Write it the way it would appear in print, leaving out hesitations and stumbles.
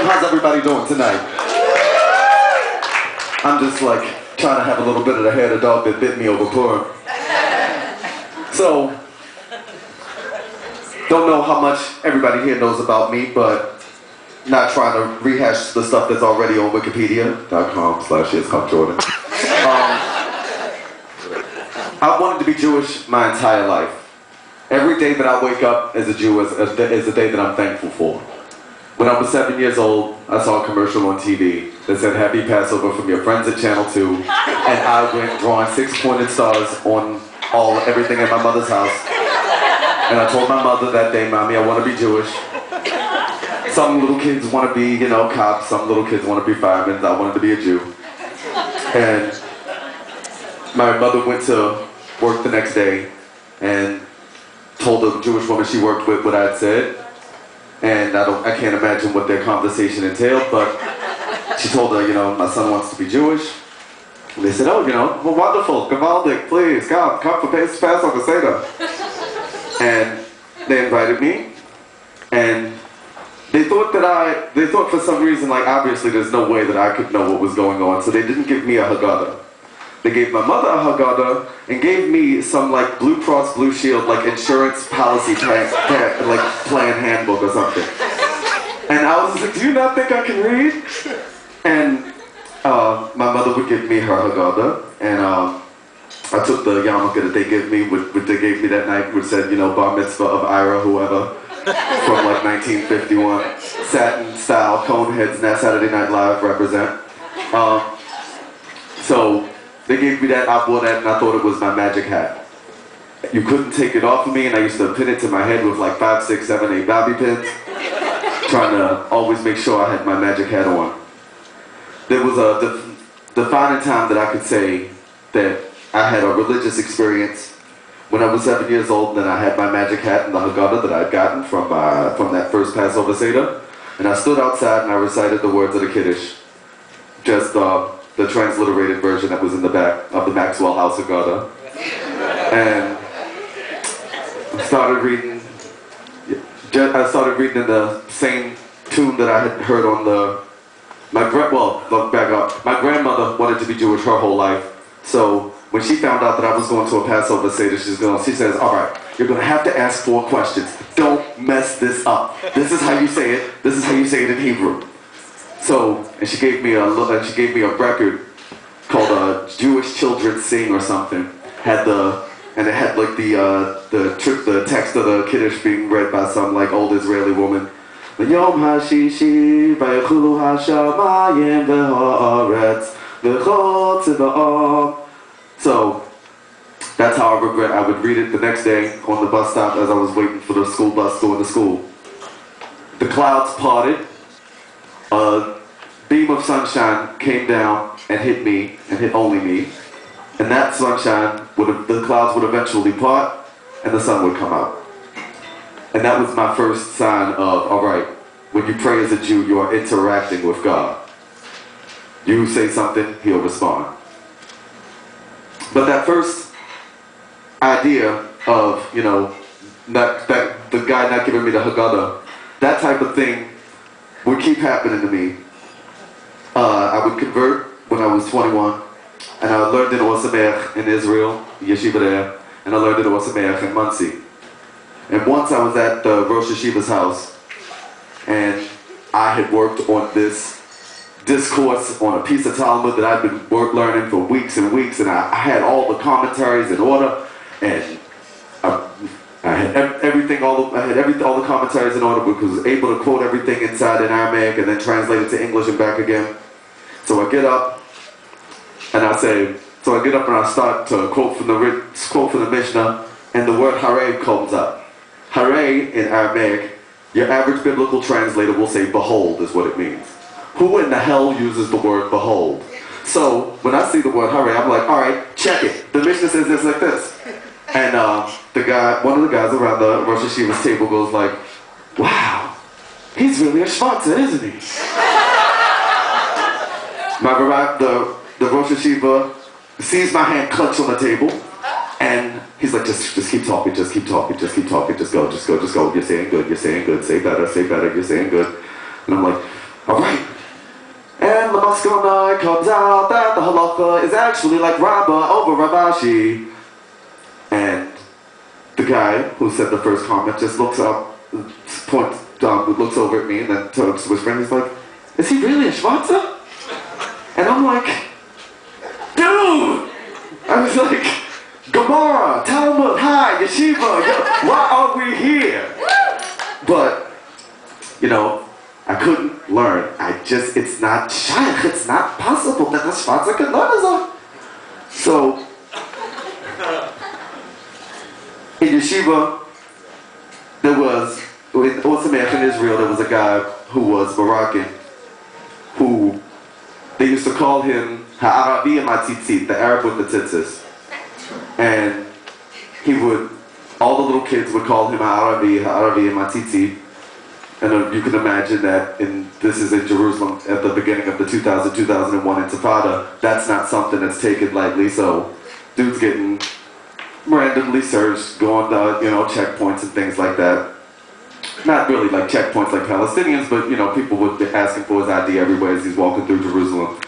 how's everybody doing tonight? I'm just like trying to have a little bit of the hair of the dog that bit me over Purim. So, don't know how much everybody here knows about me, but not trying to rehash the stuff that's already on wikipedia.com/Jordan. I wanted to be Jewish my entire life. Every day that I wake up as a Jew is a day that I'm thankful for. When I was 7 years old, I saw a commercial on TV that said Happy Passover from your friends at Channel 2, and I went drawing 6-pointed stars on everything in my mother's house. And I told my mother that day, Mommy, I want to be Jewish. Some little kids want to be, cops, some little kids want to be firemen. I wanted to be a Jew. And my mother went to work the next day and told the Jewish woman she worked with what I had said. And I can't imagine what their conversation entailed, but she told her, my son wants to be Jewish. And they said, oh, well, wonderful, Gavaldik, please, come for Passover Seder. And they invited me, and they thought for some reason, like, obviously there's no way that I could know what was going on, so they didn't give me a Haggadah. They gave my mother a Haggadah and gave me some like Blue Cross Blue Shield like insurance policy plan handbook or something. And I was like, do you not think I can read? And my mother would give me her Haggadah, and I took the yarmulke that they gave me that night, which said, Bar Mitzvah of Ira, whoever, from like 1951, satin style, cone heads, and that Saturday Night Live represent. So they gave me that, I wore that, and I thought it was my magic hat. You couldn't take it off of me, and I used to pin it to my head with like 5, 6, 7, 8 bobby pins, trying to always make sure I had my magic hat on. There was a defining time that I could say that I had a religious experience when I was 7 years old, and then I had my magic hat and the Haggadah that I'd gotten from that first Passover Seder, and I stood outside and I recited the words of the Kiddush, just the transliterated version that was in the back of the Maxwell House Haggadah, and I started reading in the same tune that I had heard on my grandmother wanted to be Jewish her whole life, so when she found out that I was going to a Passover Seder, she says, all right, you're going to have to ask 4 questions. Don't mess this up. This is how you say it. This is how you say it in Hebrew. So, and she gave me a record called Jewish Children Sing or something. And it had like the text of the Kiddush being read by some like old Israeli woman. Yom Hashishi v'yechulu hashamayim v'ha'aretz v'chol tziva'am. So that's how I would read it the next day on the bus stop as I was waiting for the school bus going to school. The clouds parted. A beam of sunshine came down and hit me, and hit only me. And that sunshine, the clouds would eventually part, and the sun would come out. And that was my first sign of, all right, when you pray as a Jew, you are interacting with God. You say something, He'll respond. But that first idea of, that the guy not giving me the Haggadah, that type of thing would keep happening to me. I would convert when I was 21, and I learned in Or Sameach in Israel, yeshiva there, and I learned in Or Sameach in Muncie. And once I was at the Rosh Yeshiva's house, and I had worked on this discourse on a piece of Talmud that I'd been learning for weeks and weeks, and I had all the commentaries in order, and I had all the commentaries in order because I was able to quote everything inside in Aramaic and then translate it to English and back again. So I get up and I start to quote from the Mishnah, and the word Hare comes up. Hare in Aramaic, your average biblical translator will say behold is what it means. Who in the hell uses the word behold? So when I see the word Hare, I'm like, all right, check it. The Mishnah says this like this. And one of the guys around the Rosh Yeshiva's table goes like, wow, he's really a schwarzer, isn't he? The Rosh Yeshiva sees my hand clenched on the table, and he's like, just keep talking, just keep talking, just keep talking, just go. You're saying good, say better, you're saying good. And I'm like, all Pascal night comes out that the halacha is actually like Rabbah over Ravashi. And the guy who said the first comment just looks up, looks over at me, and then turns to his friend. He's like, "Is he really a Schwarzer?" And I'm like, "Dude!" I was like, "Gemara, Talmud, hi, Yeshiva, why are we here?" But, you know, I couldn't learn. It's not shaykh, it's not possible that the Schwarzer could learn as So, in Yeshiva, there was, in Osameach in Israel, there was a guy who was Moroccan, who they used to call him Ha'arabi Matzitzit, the Arab with the tzitzis. And all the little kids would call him Ha'arabi Matzitzit. And you can imagine that this is in Jerusalem at the beginning of the 2001 Intifada. That's not something that's taken lightly, so dude's getting randomly searched, going to, checkpoints and things like that. Not really like checkpoints like Palestinians, but, people would be asking for his ID everywhere as he's walking through Jerusalem.